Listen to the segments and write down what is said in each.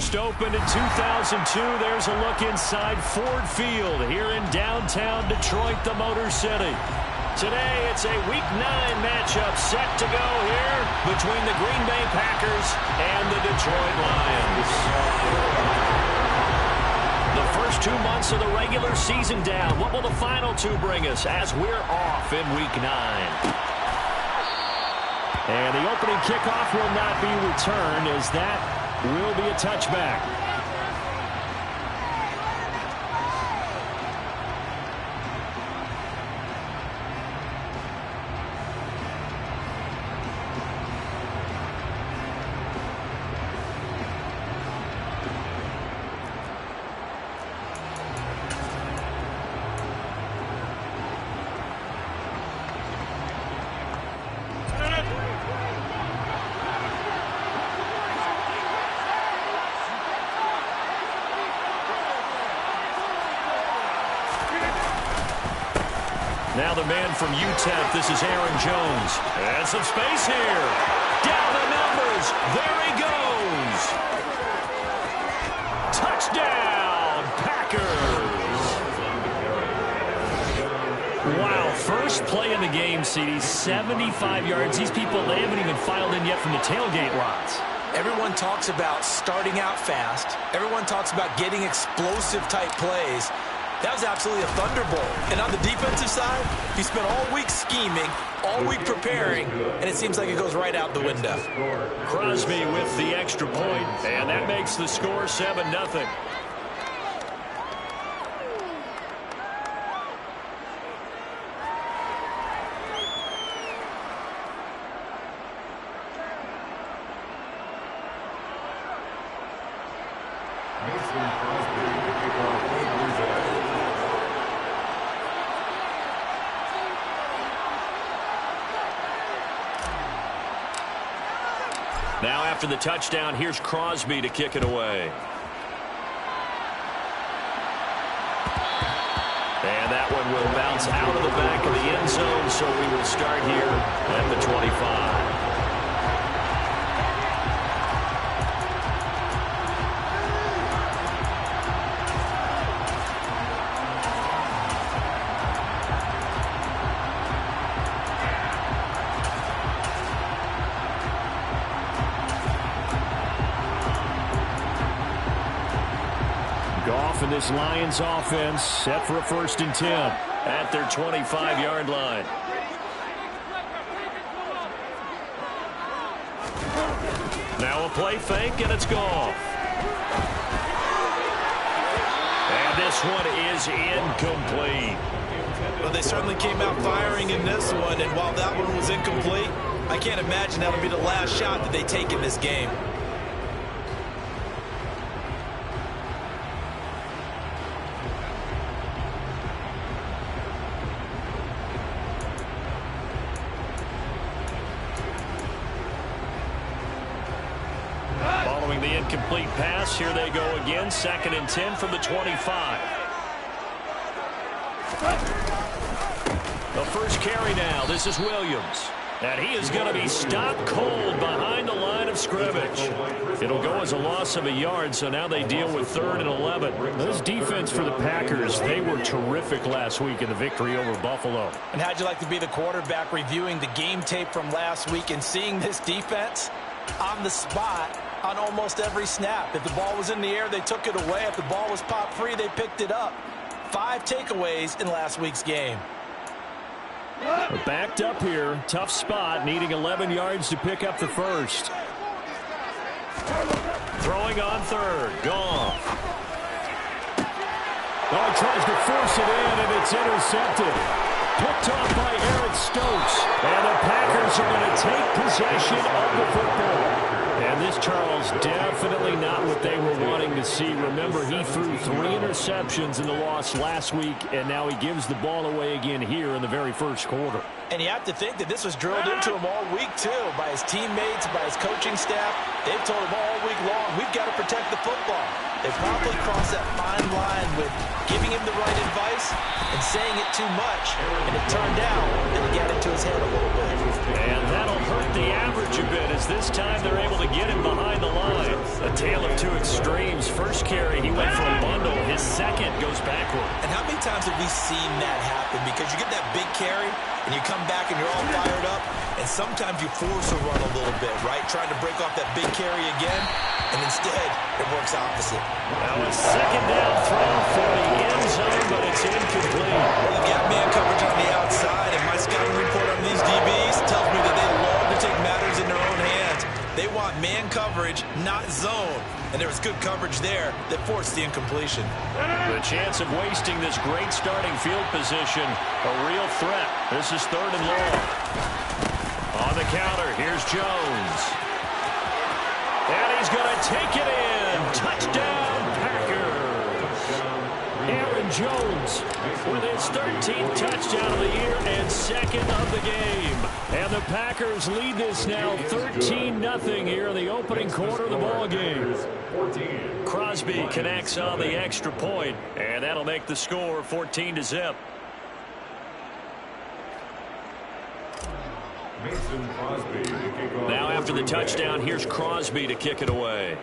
first opened in 2002. There's a look inside Ford Field here in downtown Detroit, the Motor City. Today, it's a Week 9 matchup set to go here between the Green Bay Packers and the Detroit Lions. The first 2 months of the regular season down. What will the final 2 bring us as we're off in Week 9? And the opening kickoff will not be returned, as that will be a touchback. Now the man from UTEP, this is Aaron Jones. And some space here. Down the numbers. There he goes. Touchdown, Packers. Wow, first play in the game, CD, 75 yards. These people, they haven't even filed in yet from the tailgate lots. Everyone talks about starting out fast. Everyone talks about getting explosive type plays. That was absolutely a thunderbolt. And on the defensive side, he spent all week scheming, all week preparing, and it seems like it goes right out the window. Crosby with the extra point, and that makes the score 7-0. Now after the touchdown, here's Crosby to kick it away. And that one will bounce out of the back of the end zone, so we will start here at the 25. And this Lions offense set for a 1st and 10 at their 25-yard line. Now a play fake, and it's gone. And this one is incomplete. Well, they certainly came out firing in this one, and while that one was incomplete, I can't imagine that'll be the last shot that they take in this game. The incomplete pass. Here they go again. 2nd and 10 from the 25. The first carry now. This is Williams. And he is going to be stopped cold behind the line of scrimmage. It'll go as a loss of a yard, so now they deal with 3rd and 11. This defense for the Packers, they were terrific last week in the victory over Buffalo. And how'd you like to be the quarterback reviewing the game tape from last week and seeing this defense on the spot on almost every snap? If the ball was in the air, they took it away. If the ball was popped free, they picked it up. 5 takeaways in last week's game. They're backed up here. Tough spot, needing 11 yards to pick up the first. Throwing on 3rd. Gone. Oh, he tries to force it in, and it's intercepted. Picked off by Eric Stokes. And the Packers are going to take possession of the football. And this, Charles, definitely not what they were wanting to see. Remember, he threw 3 interceptions in the loss last week, and now he gives the ball away again here in the very first quarter. And you have to think that this was drilled into him all week, too, by his teammates, by his coaching staff. They've told him all week long, we've got to protect the football. They probably crossed that fine line with giving him the right advice and saying it too much. And it turned out that he got into his head a little bit. And that'll hurt hurt the average a bit, as this time they're able to get him behind the line. A tale of two extremes. First carry, he went for a bundle. His second goes backward. And how many times have we seen that happen? Because you get that big carry, and you come back and you're all fired up, and sometimes you force a run a little bit, right? Trying to break off that big carry again, and instead it works opposite. Now a second down throw for the end zone, but it's incomplete. Well, you got man coverage on the outside, and my scouting report on these DBs tells me that they love to take matters in their own hands. They want man coverage, not zone. And there was good coverage there that forced the incompletion. The chance of wasting this great starting field position, a real threat. This is 3rd and long. On the counter, here's Jones. And he's going to take it in. Touchdown, Packers. Aaron Jones with his 13th touchdown of the year and 2nd of the game. And the Packers lead this now 13-0 here in the opening quarter of the ball game. Crosby connects on the extra point, and that'll make the score 14-0. Now after the touchdown, here's Crosby to kick it away.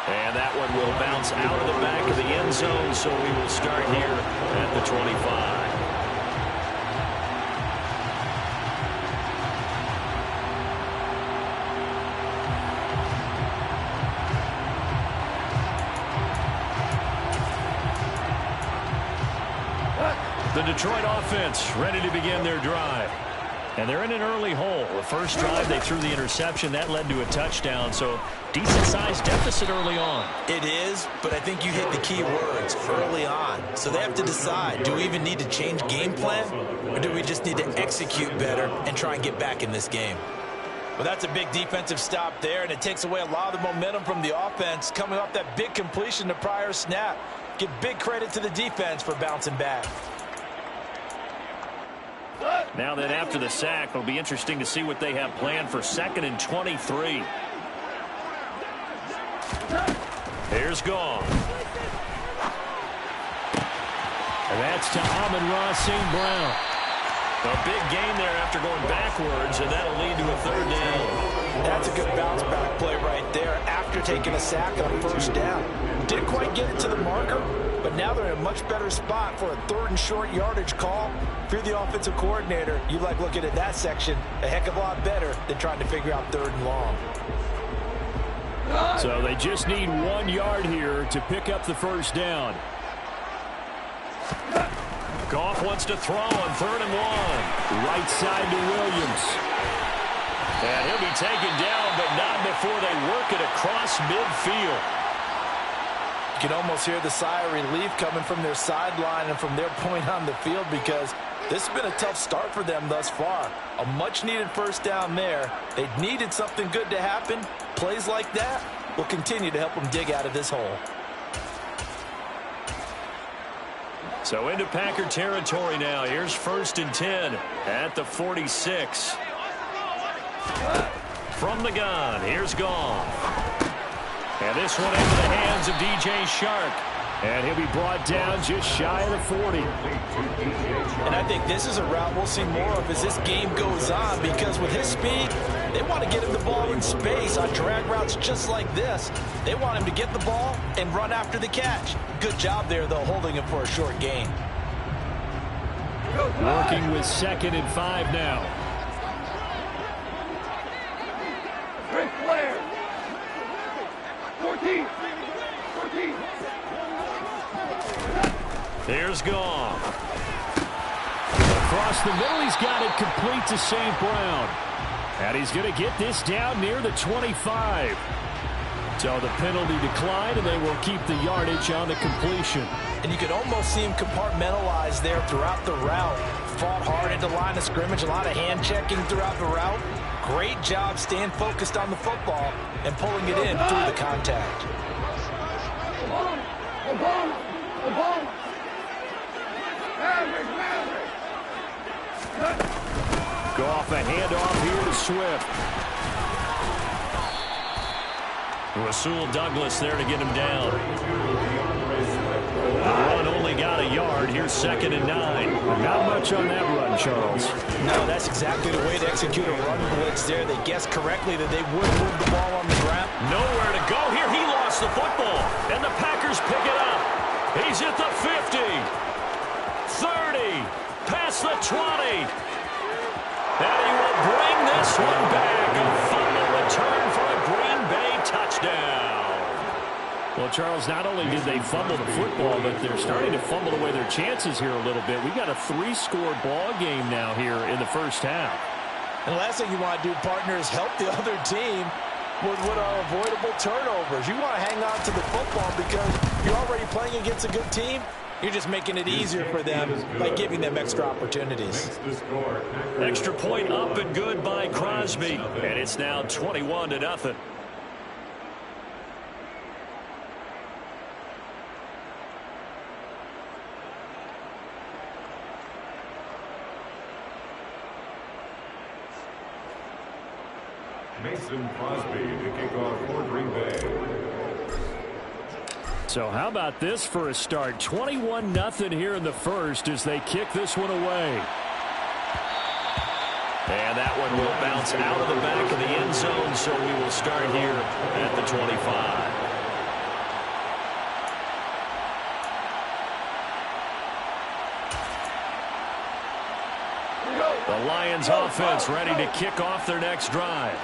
And that one will bounce out of the back of the end zone, so we will start here at the 25. The Detroit offense ready to begin their drive. And they're in an early hole. The first drive, they threw the interception. That led to a touchdown, so decent-sized deficit early on. It is, but I think you hit the key words, early on. So they have to decide, do we even need to change game plan, or do we just need to execute better and try and get back in this game? Well, that's a big defensive stop there, and it takes away a lot of the momentum from the offense coming off that big completion the prior snap. Give big credit to the defense for bouncing back. Now then, after the sack, it'll be interesting to see what they have planned for 2nd and 23. Here's Gone. And that's to Amon-Ra St. Brown. A big gain there after going backwards, and that'll lead to a 3rd down. That's a good bounce-back play right there after taking a sack on 1st down. Didn't quite get it to the marker, but now they're in a much better spot for a 3rd and short yardage call. If you're the offensive coordinator, you like looking at that section a heck of a lot better than trying to figure out 3rd and long. So they just need 1 yard here to pick up the 1st down. Goff wants to throw on 3rd and 1. Right side to Williams. And he'll be taken down, but not before they work it across midfield. You can almost hear the sigh of relief coming from their sideline and from their point on the field, because this has been a tough start for them thus far. A much-needed 1st down there. They needed something good to happen. Plays like that will continue to help them dig out of this hole. So into Packer territory now. Here's 1st and 10 at the 46. From the gun, here's Goff. And this one into the hands of DJ Shark. And he'll be brought down just shy of the 40. And I think this is a route we'll see more of as this game goes on, because with his speed, they want to get him the ball in space on drag routes just like this. They want him to get the ball and run after the catch. Good job there, though, holding him for a short gain. Working with 2nd and 5 now. Rick Flair. 14. There's Goff. Across the middle, he's got it complete to St. Brown. And he's going to get this down near the 25. So the penalty declined, and they will keep the yardage on the completion. And you can almost see him compartmentalize there throughout the route. Fought hard into line of scrimmage, a lot of hand checking throughout the route. Great job staying focused on the football and pulling it in through the contact. Goff a handoff here to Swift. Rasul Douglas there to get him down. The run only got a yard. Here's 2nd and 9. Not much on that run, Charles. No, that's exactly the way to execute a run blitz there. They guessed correctly that they would move the ball on the ground. Nowhere to go here. He lost the football, and the Packers pick it up. He's at the 50, 30, past the 20. And he will bring this one back. A fumble return for a Green Bay touchdown. Well, Charles, not only did they fumble the football, but they're starting to fumble away their chances here a little bit. We got a 3-score ball game now here in the first half. And the last thing you want to do, partner, is help the other team with what are avoidable turnovers. You want to hang on to the football because you're already playing against a good team. You're just making it easier for them by giving them extra opportunities. Extra point up and good by Crosby. And it's now 21-0. Mason Crosby to kick off for Green Bay. So how about this for a start? 21-0 here in the first as they kick this one away. And that one will bounce out of the back of the end zone, so we will start here at the 25. The Lions offense ready to kick off their next drive.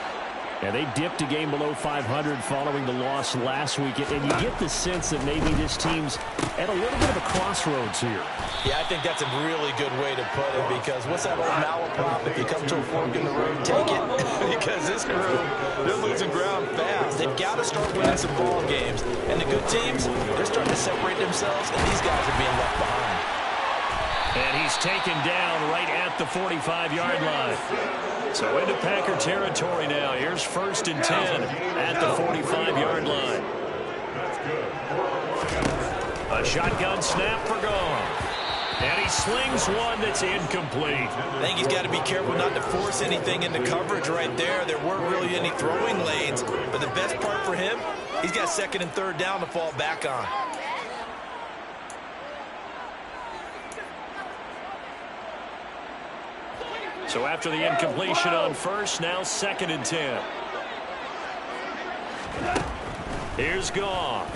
And they dipped a game below 500 following the loss last week. And you get the sense that maybe this team's at a little bit of a crossroads here. Yeah, I think that's a really good way to put it because what's that old malaprop? If you come to a fork in the road, take it. Because this crew, they're losing ground fast. They've got to start winning some ball games. And the good teams, they're starting to separate themselves, and these guys are being left behind. And he's taken down right at the 45-yard line. So into Packer territory now. Here's 1st and 10 at the 45-yard line. A shotgun snap for Goff. And he slings one that's incomplete. I think he's got to be careful not to force anything into coverage right there. There weren't really any throwing lanes. But the best part for him, he's got 2nd and 3rd down to fall back on. So after the incompletion on 1st, now 2nd and 10. Here's Goff.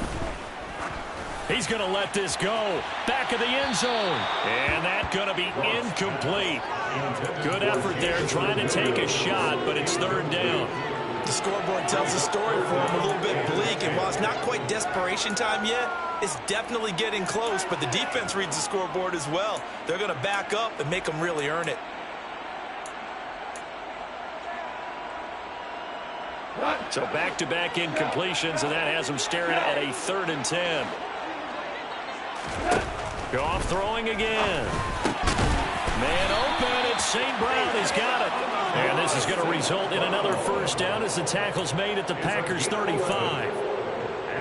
He's going to let this go. Back of the end zone. And that's going to be incomplete. Good effort there trying to take a shot, but it's 3rd down. The scoreboard tells the story for him, a little bit bleak. And while it's not quite desperation time yet, it's definitely getting close. But the defense reads the scoreboard as well. They're going to back up and make them really earn it. So back-to-back incompletions, and that has them staring at a 3rd and 10. Goff throwing again. Man open, it's St. Brown. He's got it. And this is going to result in another 1st down as the tackle's made at the Packers' 35.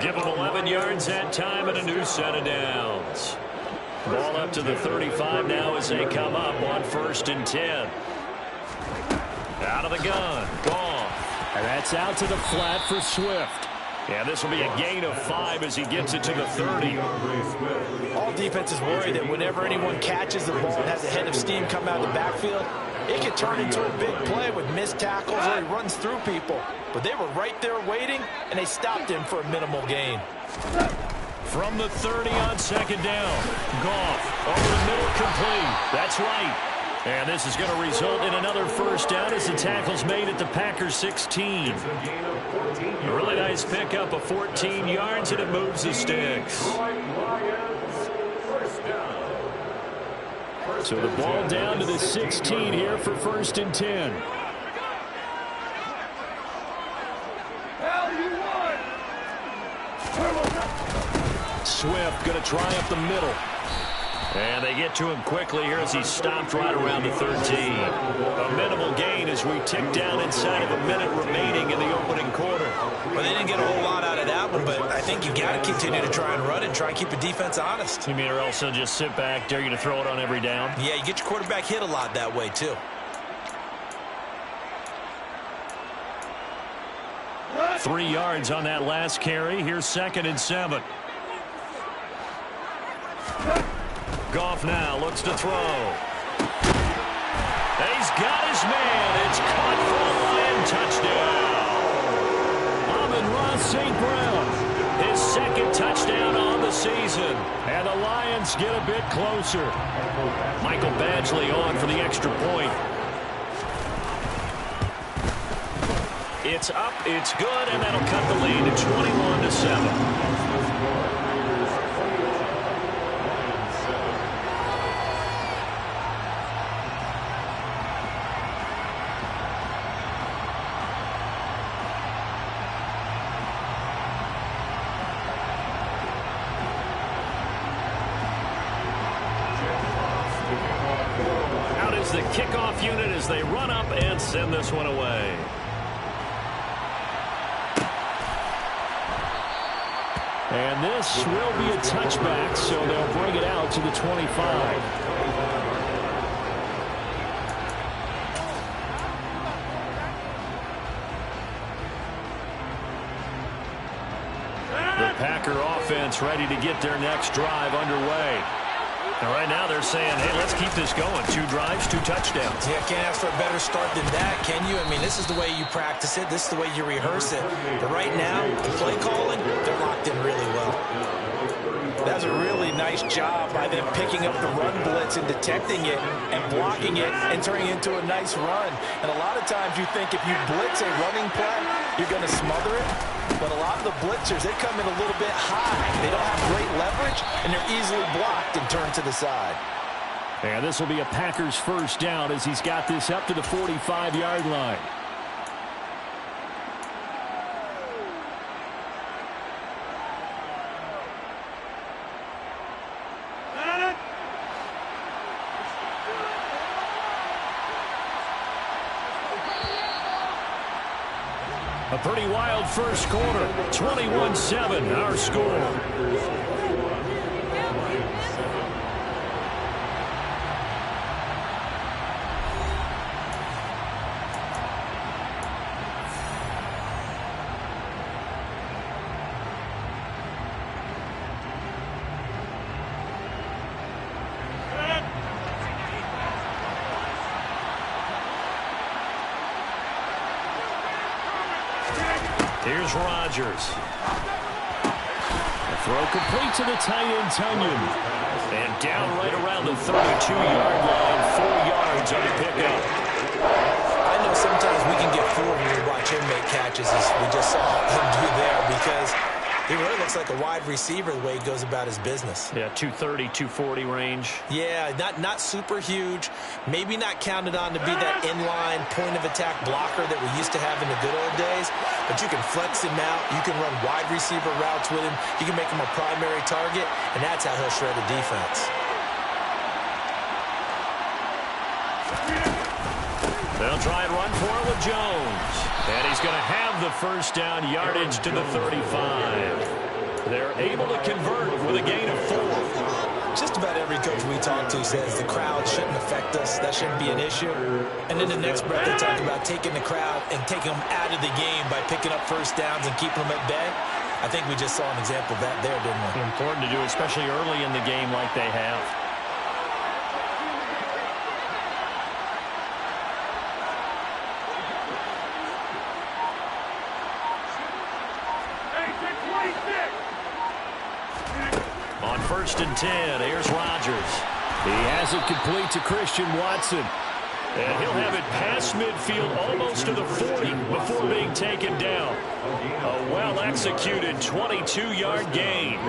Give them 11 yards that time and a new set of downs. Ball up to the 35 now as they come up on 1st and 10. Out of the gun, Goff. And that's out to the flat for Swift. And this will be a gain of 5 as he gets it to the 30. All defenses worry that whenever anyone catches the ball and has a head of steam come out of the backfield, it could turn into a big play with missed tackles or he runs through people. But they were right there waiting, and they stopped him for a minimal gain. From the 30 on 2nd down. Goff over the middle, complete. That's right. And this is going to result in another 1st down as the tackle's made at the Packers' 16. A really nice pickup of 14 yards, and it moves the sticks. So the ball down to the 16 here for 1st and 10. Swift going to try up the middle. And they get to him quickly here as he stopped right around the 13. A minimal gain as we tick down inside of a minute remaining in the opening quarter. Well, they didn't get a whole lot out of that one, but I think you got to continue to try and run and try and keep the defense honest. You mean or else they'll just sit back, dare you to throw it on every down? Yeah, you get your quarterback hit a lot that way, too. 3 yards on that last carry. Here's 2nd and 7. Goff now looks to throw. He's got his man. It's caught for a Lion touchdown. Amon-Ra St. Brown, his second touchdown on the season. And the Lions get a bit closer. Michael Badgley on for the extra point. It's up, it's good, and that'll cut the lead to 21-7. The kickoff unit as they run up and send this one away. And this will be a touchback, so they'll bring it out to the 25. The Packer offense ready to get their next drive underway. And right now they're saying, hey, let's keep this going. 2 drives, 2 touchdowns. Yeah, can't ask for a better start than that, can you? I mean, this is the way you practice it. This is the way you rehearse it. But right now, the play calling, they're locked in really well. That's a really nice job by them picking up the run blitz and detecting it and blocking it and turning it into a nice run. And a lot of times you think if you blitz a running play, you're going to smother it. But a lot of the blitzers, they come in a little bit high. They don't have great leverage, and they're easily blocked and turned to the side. And this will be a Packers first down as he's got this up to the 45-yard line. A pretty wild first quarter. 21-7, our score. Here's Rodgers. The throw complete to the tight end, Tunyon. And down right around the 32-yard line, 4 yards on the pickup. I know sometimes we can get fooled when we watch him make catches, as we just saw him do there, because he really looks like a wide receiver the way he goes about his business. Yeah, 230, 240 range. Yeah, not super huge. Maybe not counted on to be that inline point-of-attack blocker that we used to have in the good old days. But you can flex him out. You can run wide receiver routes with him. You can make him a primary target, and that's how he'll shred a defense. They'll try and run for it with Jones. And he's going to have the first down, yardage to the 35. They're able to convert with a gain of 4. Just about every coach we talk to says the crowd shouldn't affect us. That shouldn't be an issue. And in the next breath, they talk about taking the crowd and taking them out of the game by picking up first downs and keeping them at bay. I think we just saw an example of that there, didn't we? Important to do, especially early in the game like they have. On 1st and 10, here's Rodgers. He has it complete to Christian Watson. And he'll have it past midfield almost to the 40 before being taken down. A well-executed 22-yard gain.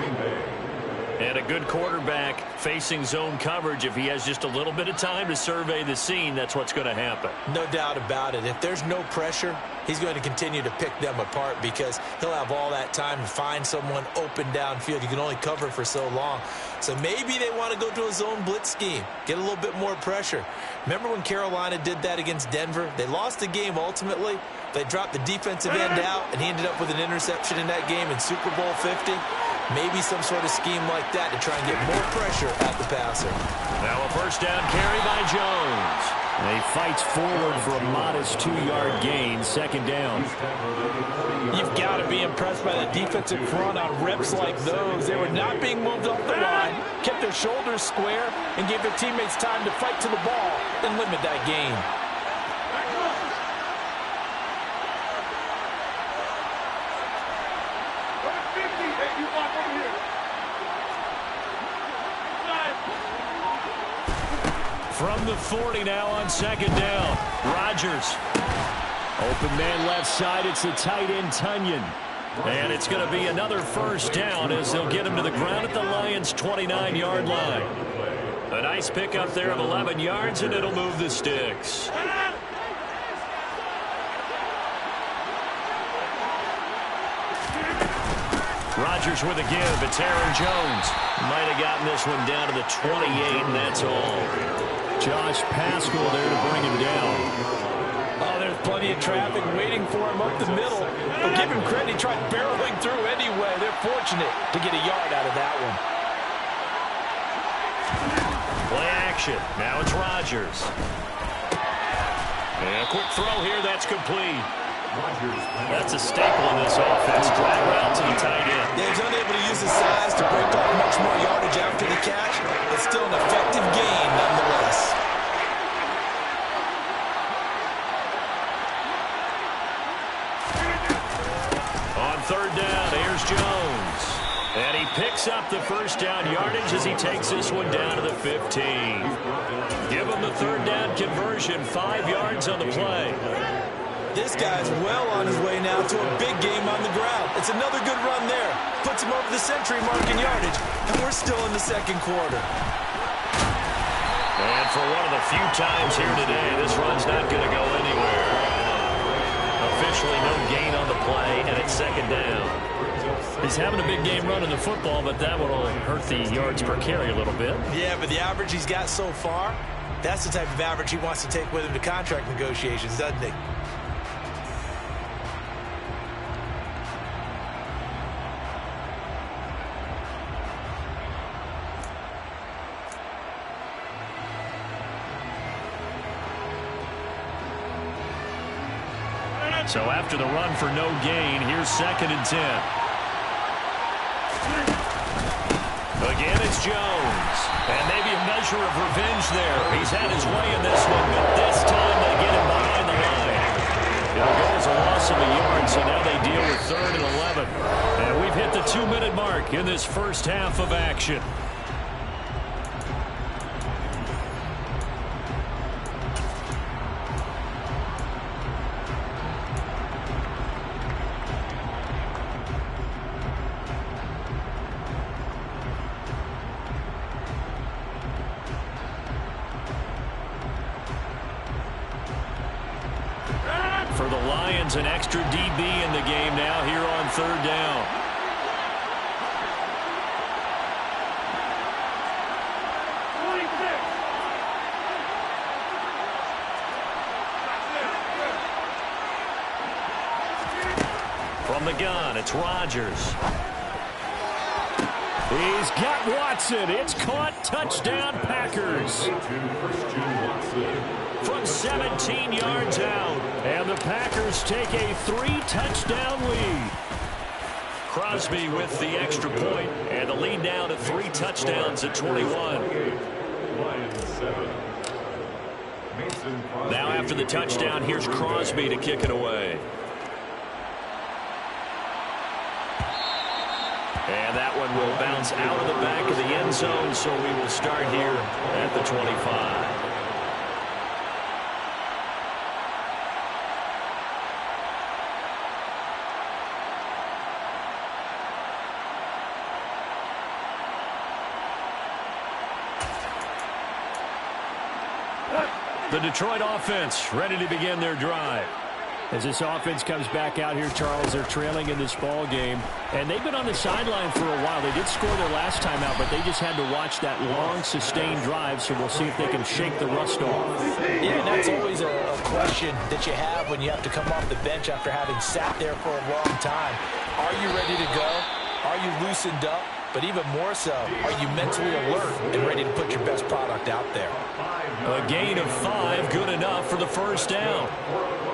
And a good quarterback facing zone coverage. If he has just a little bit of time to survey the scene, that's what's going to happen. No doubt about it. If there's no pressure, he's going to continue to pick them apart because he'll have all that time to find someone open downfield. You can only cover for so long. So maybe they want to go to a zone blitz scheme, get a little bit more pressure. Remember when Carolina did that against Denver? They lost the game ultimately. They dropped the defensive end out, and he ended up with an interception in that game in Super Bowl 50. Maybe some sort of scheme like that to try and get more pressure at the passer. Now a first down carry by Jones. And he fights forward for a modest 2-yard gain, 2nd down. You've got to be impressed by the defensive front on reps like those. They were not being moved off the line, kept their shoulders square and gave their teammates time to fight to the ball and limit that gain. From the 40 now on second down. Rodgers. Open man left side. It's the tight end, Tunyon. And it's going to be another first down as they'll get him to the ground at the Lions' 29-yard line. A nice pickup there of 11 yards, and it'll move the sticks. Rodgers with a give. It's Aaron Jones. Might have gotten this one down to the 28, and that's all. Josh Pascal there to bring him down. Oh, there's plenty of traffic waiting for him up the middle. But give him credit, he tried barreling through anyway. They're fortunate to get a yard out of that one. Play action. Now it's Rodgers. And a quick throw here. That's complete. That's a staple in this offense. Drag route to the tight end. Yeah, he's unable to use his size to break up much more yardage after the catch, but still an effective gain nonetheless. On third down, here's Jones. And he picks up the first down yardage as he takes this one down to the 15. Give him the third down conversion, 5 yards on the play. This guy's well on his way now to a big game on the ground. It's another good run there. Puts him over the century mark in yardage, and we're still in the second quarter. And for one of the few times here today, this run's not going to go anywhere. Officially no gain on the play, and it's second down. He's having a big game running the football, but that will hurt the yards per carry a little bit. Yeah, but the average he's got so far, that's the type of average he wants to take with him to contract negotiations, doesn't he? So after the run for no gain, here's 2nd and 10. Again, it's Jones. And maybe a measure of revenge there. He's had his way in this one, but this time they get him behind the line. It'll go as a loss of a yard, so now they deal with 3rd and 11. And we've hit the 2-minute mark in this first half of action. For the Lions, an extra DB in the game now here on 3rd down. From the gun, it's Rodgers. He's got Watson. It's caught. Touchdown, Packers. From 17 yards out. And the Packers take a 3-touchdown lead. Crosby with the extra point, and the lead now to 3 touchdowns at 21. Now after the touchdown, here's Crosby to kick it away. And that one will bounce out of the back of the end zone, so we will start here at the 25. The Detroit offense ready to begin their drive. As this offense comes back out here, Charles, they're trailing in this ball game. And they've been on the sideline for a while. They did score their last time out, but they just had to watch that long, sustained drive, so we'll see if they can shake the rust off. Yeah, and that's always a question that you have when you have to come off the bench after having sat there for a long time. Are you ready to go? Are you loosened up? but even more so, are you mentally alert and ready to put your best product out there? A gain of 5, good enough for the first down.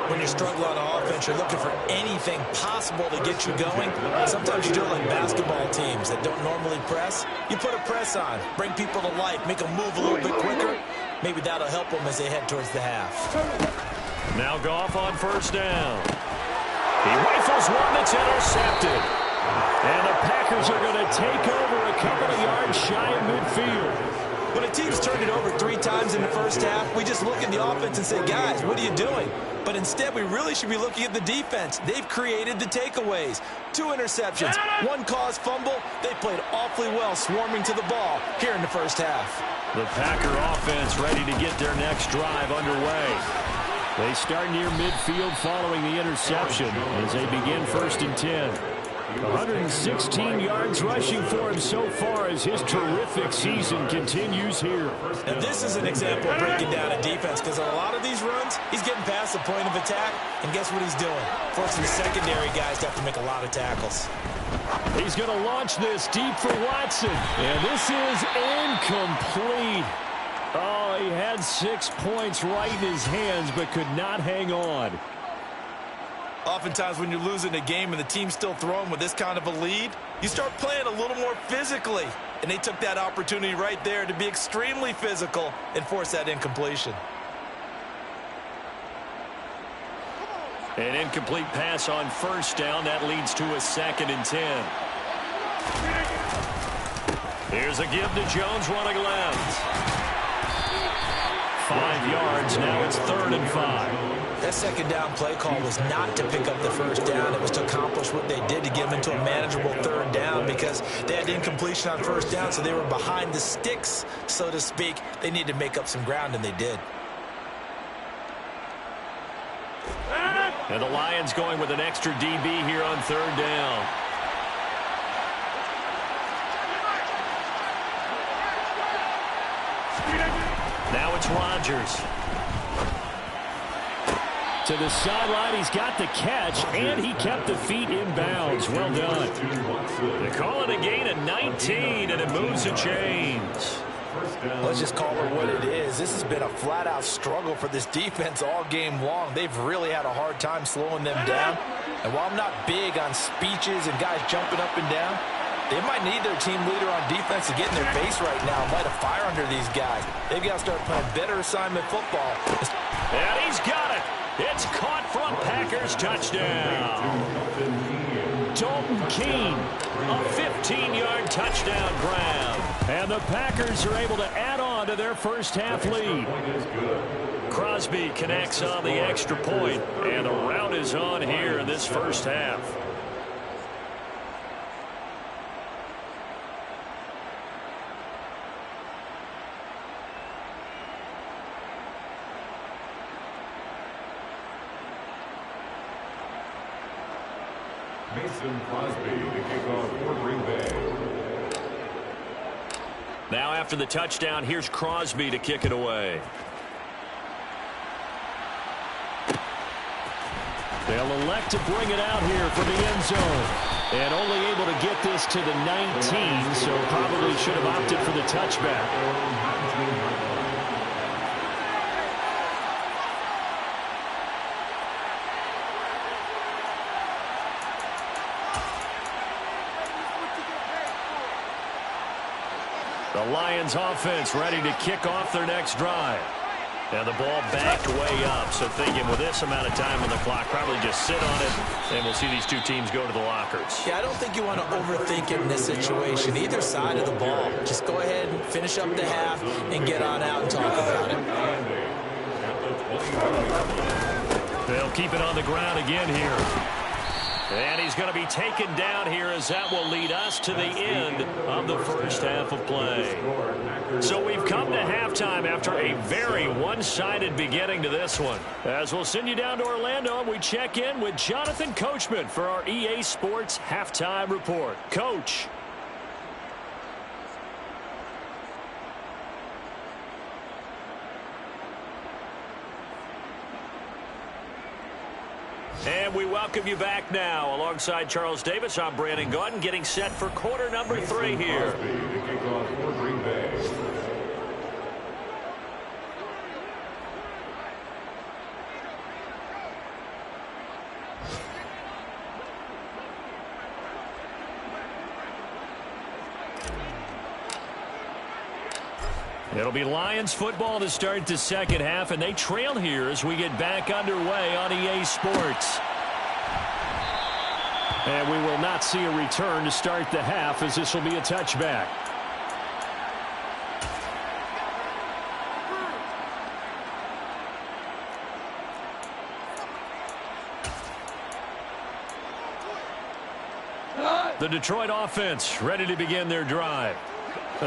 When you struggle on offense, you're looking for anything possible to get you going. Sometimes you do it like basketball teams that don't normally press. You put a press on, bring people to life, make them move a little bit quicker. Maybe that'll help them as they head towards the half. Now Goff on first down. He rifles one that's intercepted. And the Packers are going to take over a couple of yards shy of midfield. When a team's turned it over 3 times in the first half, we just look at the offense and say, guys, what are you doing? But instead, we really should be looking at the defense. They've created the takeaways. 2 interceptions, 1 caused fumble. They played awfully well swarming to the ball here in the first half. The Packer offense ready to get their next drive underway. They start near midfield following the interception as they begin 1st and 10. 116 yards rushing for him so far as his terrific season continues here. And this is an example of breaking down a defense, because on a lot of these runs, he's getting past the point of attack, and guess what he's doing? Forcing the secondary guys to have to make a lot of tackles. He's going to launch this deep for Watson, and this is incomplete. Oh, he had 6 points right in his hands, but could not hang on. Oftentimes when you're losing a game and the team's still throwing with this kind of a lead, you start playing a little more physically. And they took that opportunity right there to be extremely physical and force that incompletion. An incomplete pass on first down. That leads to a 2nd and 10. Here's a give to Jones running left. 5 yards. Now it's 3rd and 5. That 2nd down play call was not to pick up the first down. It was to accomplish what they did to get them into a manageable 3rd down, because they had incompletion on first down, so they were behind the sticks, so to speak. They needed to make up some ground, and they did. And the Lions going with an extra DB here on 3rd down. Now it's Rodgers. To the sideline, he's got the catch, and he kept the feet in bounds. Well done. They call it a gain of 19, and it moves the chains. Let's just call it what it is. This has been a flat-out struggle for this defense all game long. They've really had a hard time slowing them down. And while I'm not big on speeches and guys jumping up and down, they might need their team leader on defense to get in their face right now and light a fire under these guys. They've got to start playing better assignment football. And he's got it. It's caught from Packers. Touchdown. Dalton Keene, a 15-yard touchdown grab. And the Packers are able to add on to their first half lead. Crosby connects on the extra point, and the rout is on here in this first half. Mason Crosby to kick off for Green Bay. Now after the touchdown, here's Crosby to kick it away. They'll elect to bring it out here from the end zone. And only able to get this to the 19, so probably should have opted for the touchback. The Lions offense ready to kick off their next drive. And the ball backed way up, so thinking with this amount of time on the clock, probably just sit on it, and we'll see these two teams go to the lockers. Yeah, I don't think you want to overthink it in this situation. Either side of the ball. Just go ahead and finish up the half and get on out and talk about it. They'll keep it on the ground again here. And he's going to be taken down here, as that will lead us to the end of the first half of play. So we've come to halftime after a very one-sided beginning to this one. As we'll send you down to Orlando, we check in with Jonathan Coachman for our EA Sports Halftime Report. Coach. And we welcome you back now. Alongside Charles Davis, I'm Brandon Gaudin, getting set for quarter number 3 here. It'll be Lions football to start the second half, and they trail here as we get back underway on EA Sports. And we will not see a return to start the half, as this will be a touchback. The Detroit offense ready to begin their drive.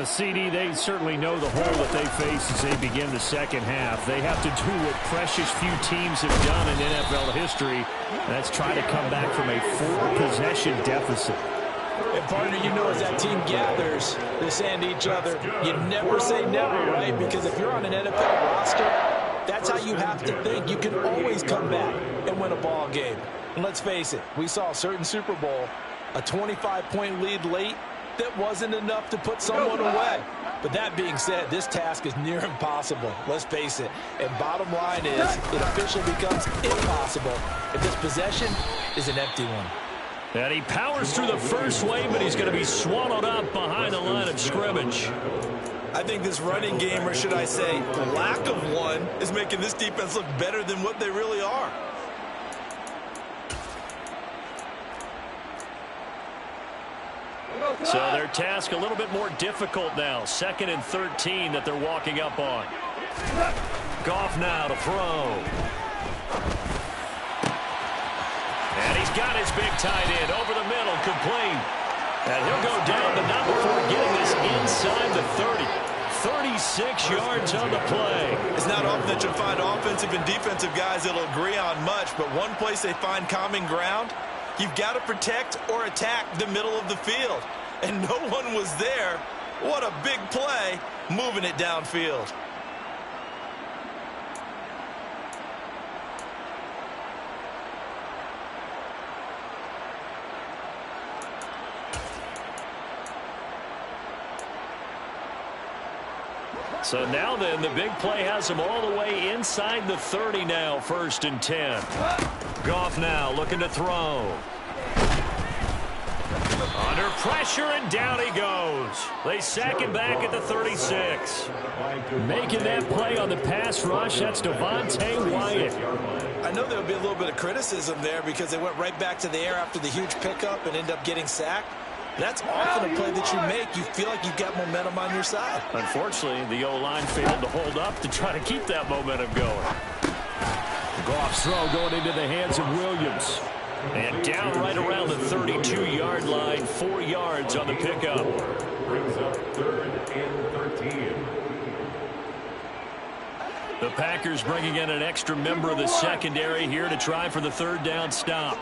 CD, they certainly know the hole that they face as they begin the second half. They have to do what precious few teams have done in NFL history, and that's try to come back from a 4-possession deficit. And partner, you know, as that team gathers, they're saying to each other, you never say never, right? Because if you're on an NFL roster, that's how you have to think. You can always come back and win a ball game. And let's face it, we saw a certain Super Bowl, a 25-point lead late, that wasn't enough to put someone away. But that being said, this task is near impossible. Let's face it. And bottom line is, it officially becomes impossible if this possession is an empty one. And he powers through the first wave, but he's going to be swallowed up behind the line of scrimmage. I think this running game, or should I say, lack of one, is making this defense look better than what they really are. So their task a little bit more difficult now. 2nd and 13 that they're walking up on. Goff now to throw. And he's got his big tight end over the middle, complete. And he'll go down, but not before getting this inside the 30. 36 yards on the play. It's not often that you'll find offensive and defensive guys that'll agree on much, but one place they find common ground, you've got to protect or attack the middle of the field. And no one was there. What a big play, moving it downfield. So now then, the big play has him all the way inside the 30 now, 1st and 10. Goff now looking to throw. Under pressure, and down he goes. They sack him back at the 36. Making that play on the pass rush, that's Devontae Wyatt. I know there would be a little bit of criticism there because they went right back to the air after the huge pickup and end up getting sacked. That's often a play that you make. You feel like you've got momentum on your side. Unfortunately, the O-line failed to hold up to try to keep that momentum going. Goff's throw going into the hands of Williams. And down right around the 32-yard line, 4 yards on the pickup. Brings up 3rd and 13. The Packers bringing in an extra member of the secondary here to try for the 3rd down stop.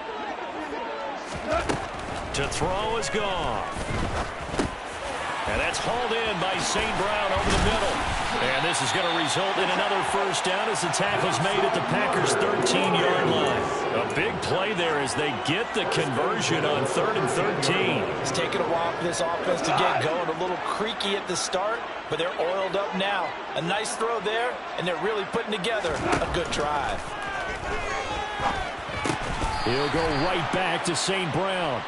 To throw is Goff. And that's hauled in by St. Brown over the middle. And this is going to result in another 1st down as the tackle's made at the Packers' 13-yard line. A big play there as they get the conversion on 3rd and 13. It's taken a while for this offense to get going. A little creaky at the start, but they're oiled up now. A nice throw there, and they're really putting together a good drive. He'll go right back to St. Brown.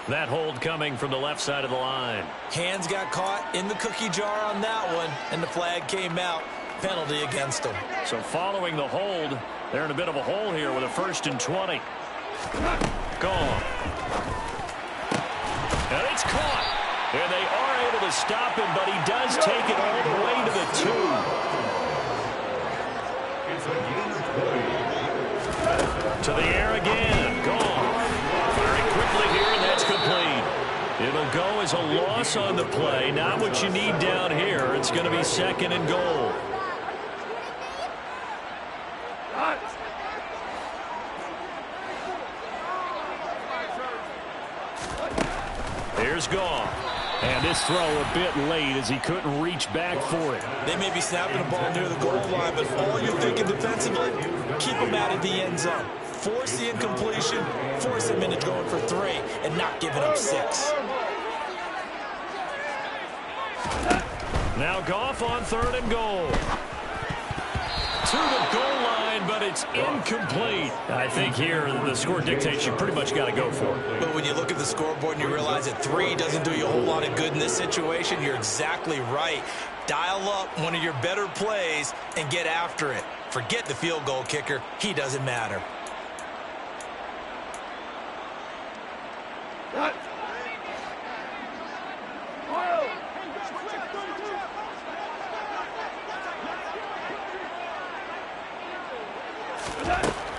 That hold coming from the left side of the line. Hands got caught in the cookie jar on that one, and the flag came out. Penalty against them. So following the hold, they're in a bit of a hole here with a 1st and 20. Gone. And it's caught. And they are able to stop him, but he does take it all the way to the 2. To the air again. Gone. Very quickly here, and that's complete. It'll go as a loss on the play. Not what you need down here. It's going to be 2nd and goal. Here's Goff. And this throw a bit late as he couldn't reach back for it. They may be snapping the ball near the goal line, but all you're thinking defensively, keep them out of the end zone. Force the incompletion, force them into going for 3, and not giving up 6. Now Goff on 3rd and goal. To the goal line, but it's incomplete. I think here the score dictates you pretty much got to go for it. But when you look at the scoreboard and you realize that 3 doesn't do you a whole lot of good in this situation, you're exactly right. Dial up one of your better plays and get after it. Forget the field goal kicker. He doesn't matter.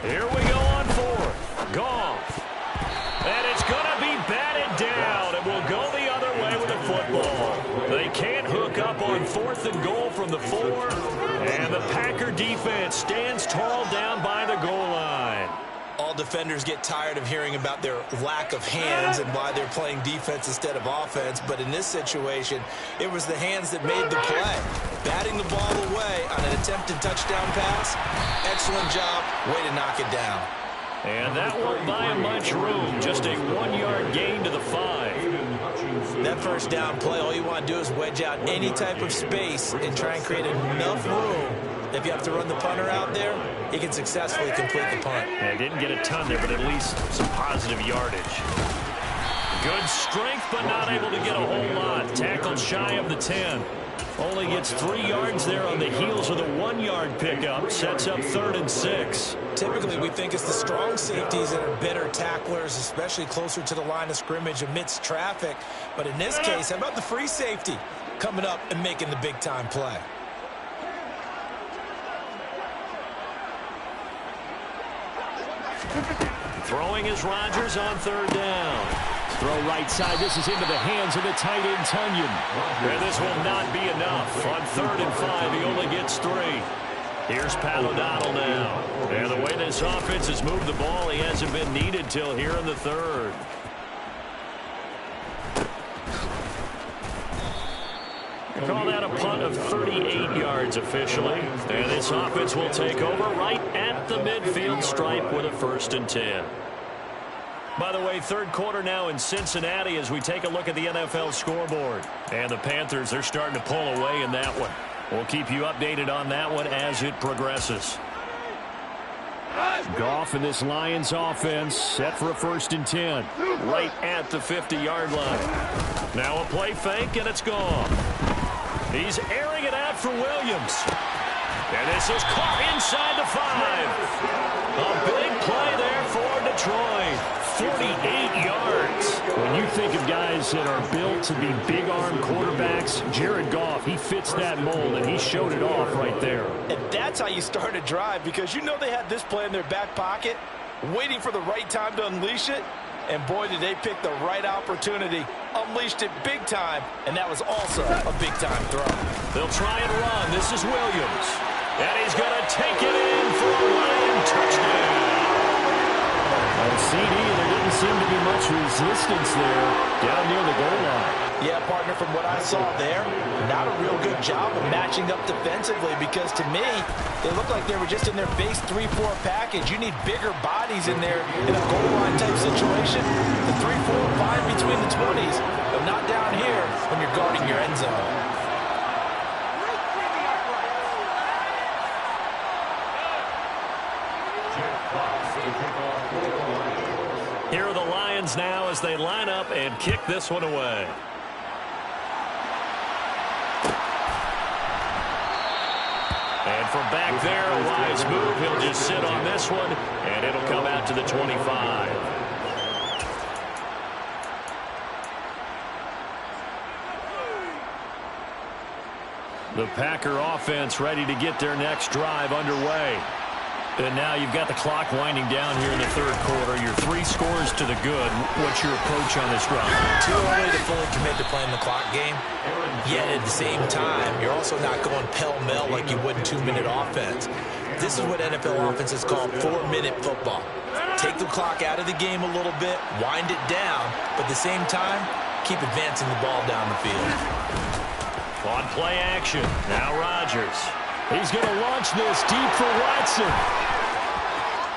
Here we go on 4th. Goff. And it's going to be batted down. It will go the other way with the football. They can't hook up on 4th and goal from the 4. And the Packer defense stands tall down by the goal line. All defenders get tired of hearing about their lack of hands and why they're playing defense instead of offense. But in this situation, it was the hands that made the play. Batting the ball away on an attempted touchdown pass. Excellent job. Way to knock it down. And that won't buy him much room. Just a 1-yard gain to the 5. That first down play, all you want to do is wedge out any type of space and try and create enough room. If you have to run the punter out there, he can successfully complete the punt. Yeah, didn't get a ton there, but at least some positive yardage. Good strength, but not able to get a whole lot. Tackled shy of the 10. Only gets 3 yards there on the heels of the 1-yard pickup. Sets up 3rd and 6. Typically, we think it's the strong safeties that are better tacklers, especially closer to the line of scrimmage amidst traffic. But in this case, how about the free safety coming up and making the big-time play? Throwing is Rodgers on 3rd down. Throw right side. This is into the hands of the tight end, Tunyon. And this will not be enough. On 3rd and 5, he only gets 3. Here's Pat O'Donnell now. And the way this offense has moved the ball, he hasn't been needed till here in the 3rd. Call that a punt of 38 yards officially. And this offense will take over right at the midfield stripe with a 1st and 10. By the way, 3rd quarter now in Cincinnati as we take a look at the NFL scoreboard. And the Panthers, they're starting to pull away in that one. We'll keep you updated on that one as it progresses. Goff in this Lions offense set for a 1st and 10. Right at the 50-yard line. Now a play fake, and it's gone. He's airing it out for Williams. And this is caught inside the 5. A big play there for Detroit. 48 yards. When you think of guys that are built to be big-arm quarterbacks, Jared Goff, he fits that mold, and he showed it off right there. And that's how you start a drive, because you know they had this play in their back pocket, waiting for the right time to unleash it. And boy, did they pick the right opportunity. Unleashed it big time, and that was also a big-time throw. They'll try and run. This is Williams. And he's going to take it in for a Lion touchdown. CD, there didn't seem to be much resistance there down near the goal line. Yeah, partner, from what I saw there, not a real good job of matching up defensively, because to me, they looked like they were just in their base 3-4 package. You need bigger bodies in there in a goal line type situation. The 3-4, fine between the 20s, but not down here when you're guarding your end zone. Here are the Lions now as they line up and kick this one away. And from back there, a wise move. He'll just sit on this one, and it'll come out to the 25. The Packer offense ready to get their next drive underway. And now you've got the clock winding down here in the 3rd quarter. Your 3 scores to the good. What's your approach on this drive? Too early to fully commit to playing the clock game. Yet at the same time, you're also not going pell-mell like you would in 2-minute offense. This is what NFL offenses call 4-minute football. Take the clock out of the game a little bit, wind it down, but at the same time, keep advancing the ball down the field. On play action, now Rodgers. He's going to launch this deep for Watson.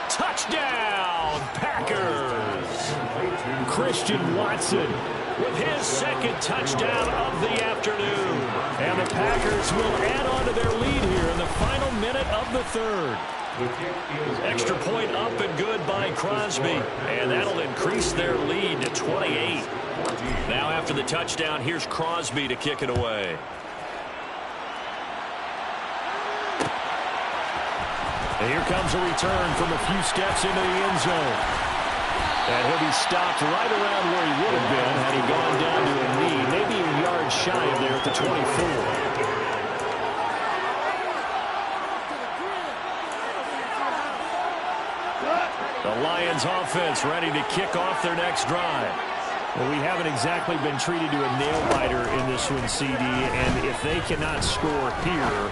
Touchdown, Packers! Christian Watson with his second touchdown of the afternoon. And the Packers will add on to their lead here in the final minute of the third. Extra point up and good by Crosby. And that'll increase their lead to 28. Now after the touchdown, here's Crosby to kick it away. And here comes a return from a few steps into the end zone. And he'll be stopped right around where he would have been had he gone down to a knee, maybe a yard shy of there at the 24. The Lions offense ready to kick off their next drive. Well, we haven't exactly been treated to a nail-biter in this one, CD, and if they cannot score here,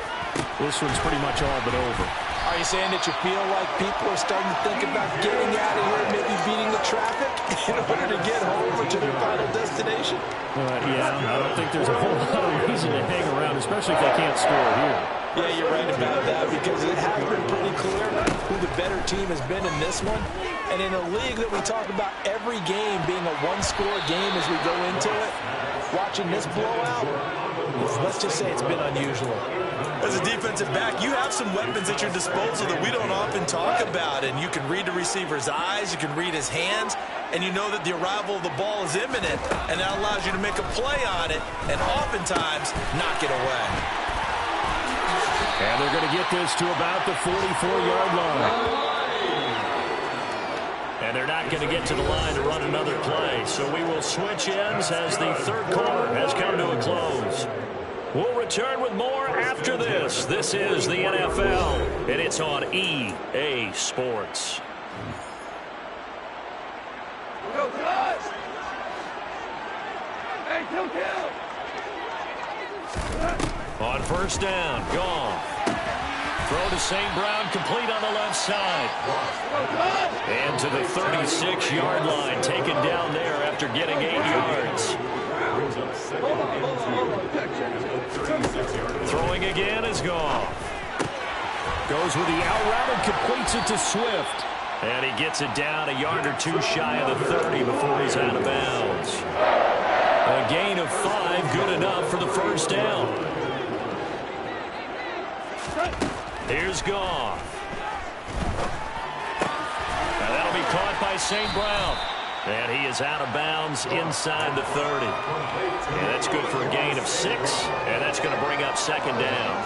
this one's pretty much all but over. Are you saying that you feel like people are starting to think about getting out of here, maybe beating the traffic in order to get home or to their final destination? Yeah, I don't think there's a whole lot of reason to hang around, especially if they can't score here. Yeah, you're right about that because it has been pretty clear who the better team has been in this one. And in a league that we talk about every game being a one-score game as we go into it, watching this blowout, let's just say it's been unusual. As a defensive back, you have some weapons at your disposal that we don't often talk about, and you can read the receiver's eyes, you can read his hands, and you know that the arrival of the ball is imminent, and that allows you to make a play on it and oftentimes knock it away. And they're going to get this to about the 44-yard line. And they're not going to get to the line to run another play, so we will switch ends as the third quarter has come to a close. We'll return with more after this. This is the NFL, and it's on EA Sports. Go, guys! Hey, kill! On first down, gone. Throw to St. Brown, complete on the left side. And to the 36-yard line, taken down there after getting 8 yards. Throwing again is gone. Goes with the out route and completes it to Swift. And he gets it down a yard or two shy of the 30 before he's out of bounds. A gain of 5, good enough for the first down. Here's Goff. And that'll be caught by St. Brown. And he is out of bounds inside the 30. And that's good for a gain of 6. And that's going to bring up second down.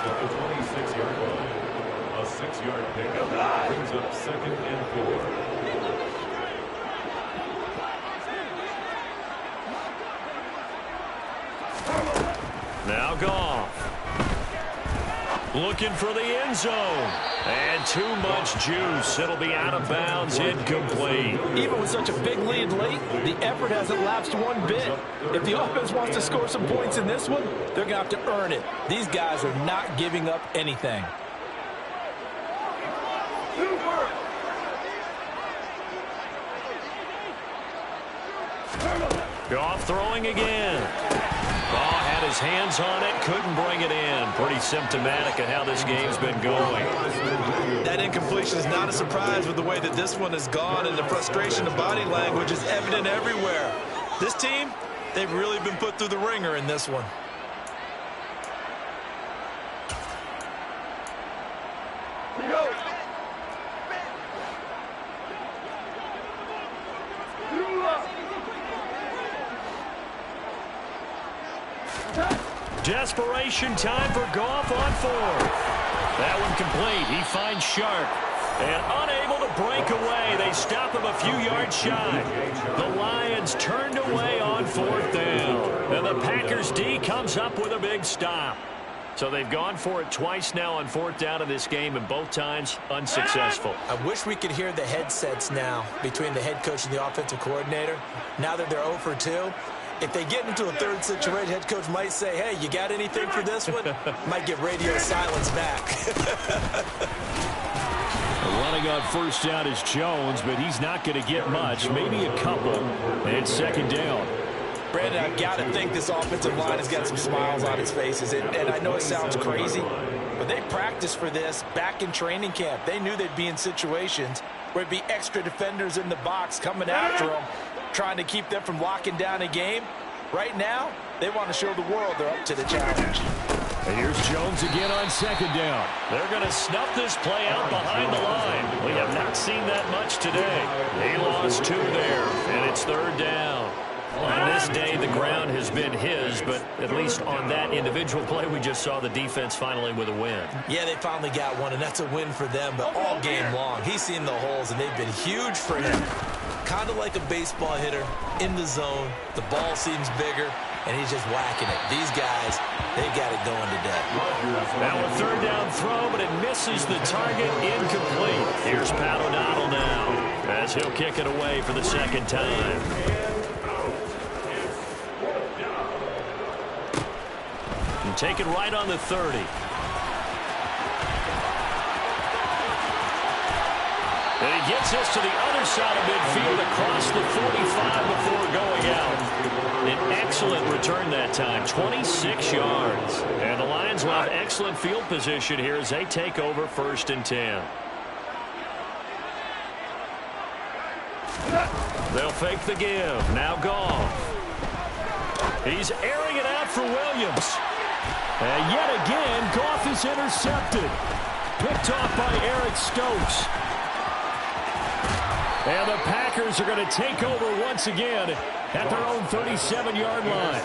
A 6-yard pickup brings up 2nd and 4. Now Goff. Looking for the end zone. And too much juice. It'll be out of bounds, incomplete. Even with such a big lead late, the effort hasn't lapsed one bit. If the offense wants to score some points in this one, they're going to have to earn it. These guys are not giving up anything. Goff throwing again. Ball had his hands on it, couldn't bring it in. Pretty symptomatic of how this game's been going. That incompletion is not a surprise with the way that this one has gone, and the frustration of body language is evident everywhere. This team, they've really been put through the ringer in this one. Desperation time for Goff on 4th. That one complete. He finds Sharp. And unable to break away, they stop him a few yards shy. The Lions turned away on 4th down. And the Packers D comes up with a big stop. So they've gone for it twice now on 4th down in this game, and both times unsuccessful. I wish we could hear the headsets now between the head coach and the offensive coordinator. Now that they're 0 for 2. If they get into a third situation, head coach might say, hey, you got anything for this one? Might get radio silence back. Running on first down is Jones, but he's not going to get much, maybe a couple. And second down. Brandon, I've got to think this offensive line has got some smiles on its faces. And I know it sounds crazy, but they practiced for this back in training camp. They knew they'd be in situations where it'd be extra defenders in the box coming after them, trying to keep them from locking down a game. Right now, they want to show the world they're up to the challenge. And here's Jones again on second down. They're going to snuff this play out behind the line. We have not seen that much today. They lost 2 there, and it's third down. On this day, the ground has been his, but at least on that individual play, we just saw the defense finally with a win. Yeah, they finally got one, and that's a win for them, but all game long, he's seen the holes, and they've been huge for him. Kind of like a baseball hitter in the zone. The ball seems bigger, and he's just whacking it. These guys, they've got it going today. Now a third down throw, but it misses the target, incomplete. Here's Pat O'Donnell now, as he'll kick it away for the second time. And take it right on the 30. And he gets us to the other side of midfield across the 45 before going out. An excellent return that time, 26 yards. And the Lions will have excellent field position here as they take over 1st and 10. They'll fake the give. Now Goff. He's airing it out for Williams. And yet again, Goff is intercepted. Picked off by Eric Stokes. And the Packers are going to take over once again at their own 37-yard line.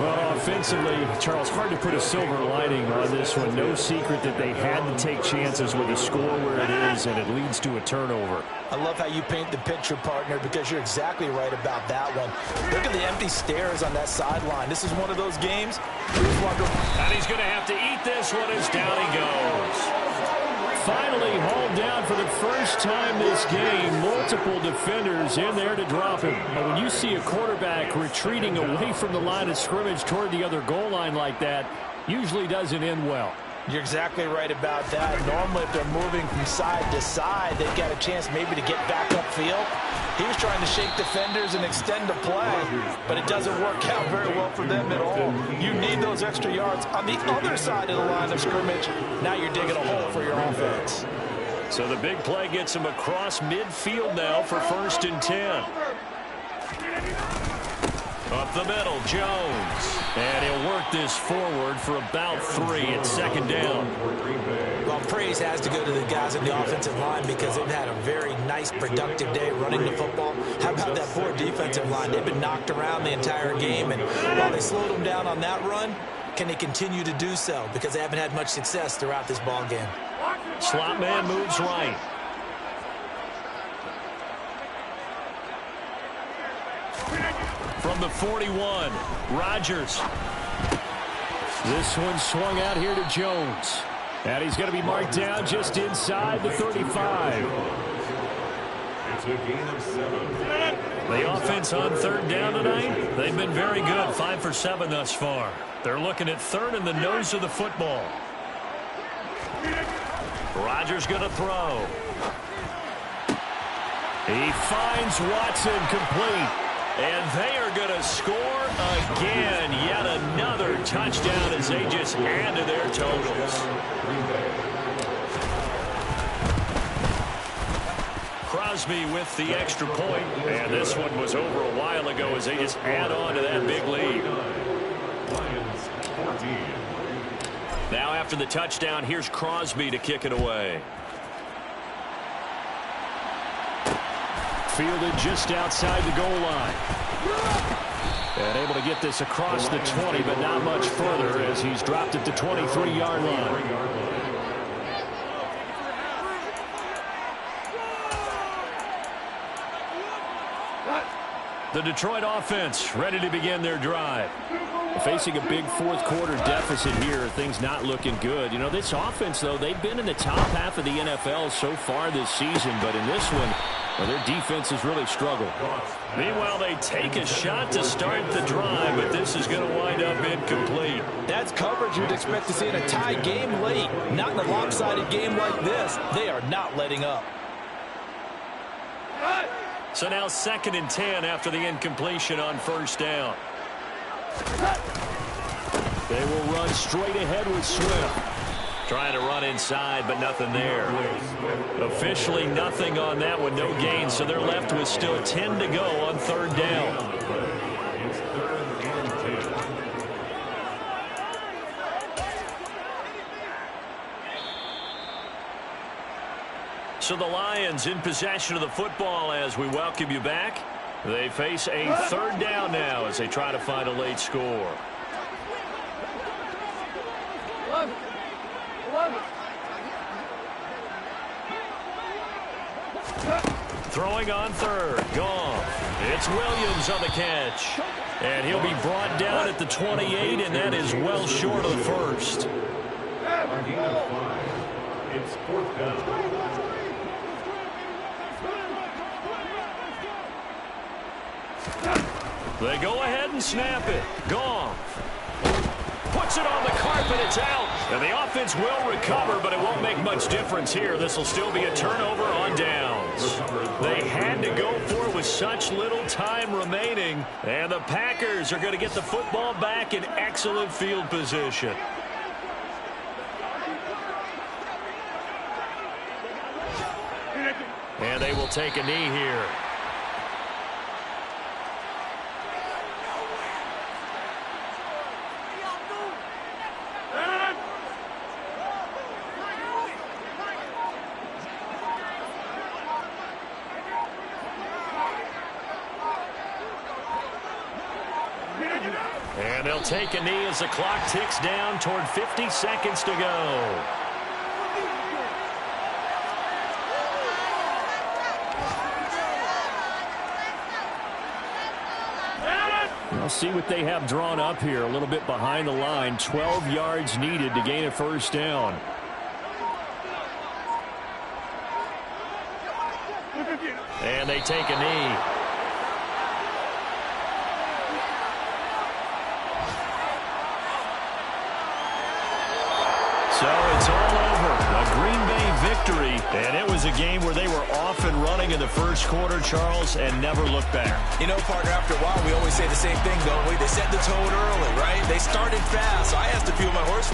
Well, offensively, Charles, hard to put a silver lining on this one. No secret that they had to take chances with a score where it is, and it leads to a turnover. I love how you paint the picture, partner, because you're exactly right about that one. Look at the empty stares on that sideline. This is one of those games. And he's going to have to eat this one as down he goes. Finally hauled down for the first time this game. Multiple defenders in there to drop him. But when you see a quarterback retreating away from the line of scrimmage toward the other goal line like that, usually doesn't end well. You're exactly right about that. Normally, if they're moving from side to side, they've got a chance maybe to get back upfield. He was trying to shake defenders and extend the play, but it doesn't work out very well for them at all. You need those extra yards on the other side of the line of scrimmage. Now you're digging a hole for your offense. So the big play gets him across midfield now for 1st and 10. Up the middle, Jones. And he'll work this forward for about 3 at 2nd down. Well, praise has to go to the guys in the offensive line because they've had a very nice, productive day running the football. How about that poor defensive line? They've been knocked around the entire game, and while they slowed them down on that run, can they continue to do so? Because they haven't had much success throughout this ball game. Slot man moves right. From the 41, Rodgers. This one swung out here to Jones. And he's going to be marked down just inside the 35. It's a gain of 7. The offense on 3rd down tonight, they've been very good, 5 for 7 thus far. They're looking at 3rd in the nose of the football. Rodgers going to throw. He finds Watson complete. And they are going to score again. Yet another touchdown as they just add to their totals. Crosby with the extra point. And this one was over a while ago as they just add on to that big lead. Lions 14. Now after the touchdown, here's Crosby to kick it away. Fielded just outside the goal line. And able to get this across the 20, but not much further as he's dropped it to 23-yard line. The Detroit offense ready to begin their drive. Facing a big fourth-quarter deficit here, things not looking good. You know, this offense, though, they've been in the top half of the NFL so far this season, but in this one, well, their defense has really struggled. Meanwhile, they take a shot to start the drive, but this is going to wind up incomplete. That's coverage you'd expect to see in a tie game late. Not in a lopsided game like this. They are not letting up. So now 2nd and 10 after the incompletion on 1st down. They will run straight ahead with Swift. Trying to run inside, but nothing there. Officially nothing on that one, no gain, so they're left with still 10 to go on third down. It's 3rd and 10. So the Lions in possession of the football as we welcome you back. They face a third down now as they try to find a late score. Throwing on third. Gone. It's Williams on the catch. And he'll be brought down at the 28, and that is well short of the first. A gain of 5. It's 4th down. They go ahead and snap it. Gone. Puts it on the carpet. It's out. And the offense will recover, but it won't make much difference here. This will still be a turnover on downs. They had to go for it with such little time remaining. And the Packers are going to get the football back in excellent field position. And they will take a knee here. And they'll take a knee as the clock ticks down toward 50 seconds to go. We'll see what they have drawn up here. A little bit behind the line. 12 yards needed to gain a first down. And they take a knee. So it's all over. A Green Bay victory. And it was a game where they were off and running in the first quarter, Charles, and never looked back. You know, partner, after a while, we always say the same thing, don't we? They set the tone early, right? They started fast, so I asked a few of my horse